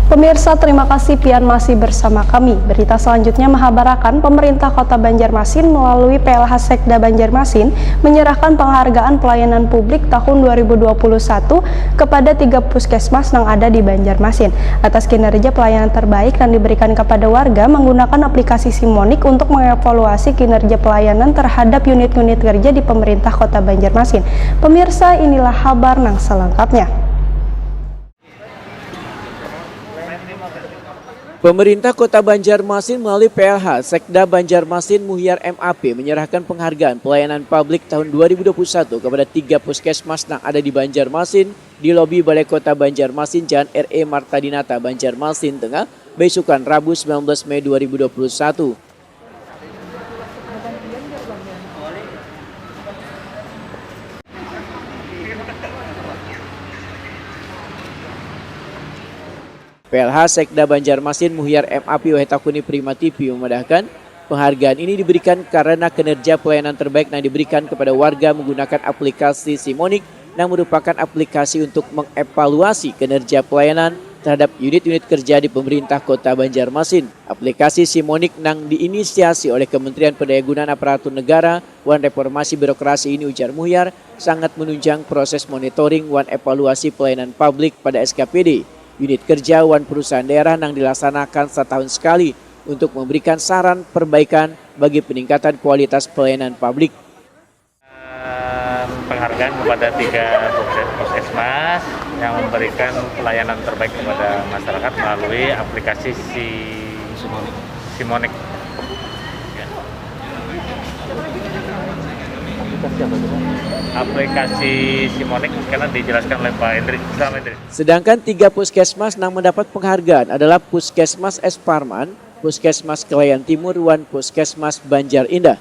Pemirsa, terima kasih pian masih bersama kami. Berita selanjutnya menghabarkan pemerintah Kota Banjarmasin melalui PLH Sekda Banjarmasin menyerahkan penghargaan pelayanan publik tahun 2021 kepada 3 puskesmas yang ada di Banjarmasin atas kinerja pelayanan terbaik yang diberikan kepada warga menggunakan aplikasi Simonik untuk mengevaluasi kinerja pelayanan terhadap unit-unit kerja di pemerintah Kota Banjarmasin. Pemirsa, inilah kabar yang selengkapnya. Pemerintah Kota Banjarmasin melalui PLH Sekda Banjarmasin Muhyar MAP menyerahkan penghargaan pelayanan publik tahun 2021 kepada 3 puskesmas yang ada di Banjarmasin di lobi Balai Kota Banjarmasin Jalan RE Marta Dinata Banjarmasin Tengah, besukan Rabu 19 Mei 2021. PLH Sekda Banjarmasin Muhyar MAP Wahetakuni Prima TV memandahkan penghargaan ini diberikan karena kinerja pelayanan terbaik yang diberikan kepada warga menggunakan aplikasi Simonik yang merupakan aplikasi untuk mengevaluasi kinerja pelayanan terhadap unit-unit kerja di pemerintah Kota Banjarmasin. Aplikasi Simonik yang diinisiasi oleh Kementerian Pendayagunaan Aparatur Negara wan reformasi birokrasi ini, ujar Muhyar, sangat menunjang proses monitoring wan evaluasi pelayanan publik pada SKPD. Unit kerja wan perusahaan daerah yang dilaksanakan setahun sekali untuk memberikan saran perbaikan bagi peningkatan kualitas pelayanan publik. Penghargaan kepada 3 puskesmas yang memberikan pelayanan terbaik kepada masyarakat melalui aplikasi Simonik. Aplikasi Simonik karena dijelaskan oleh Pak Hendri. Sedangkan 3 puskesmas yang mendapat penghargaan adalah Puskesmas S. Parman, Puskesmas Kelayan Timur, wan Puskesmas Banjar Indah.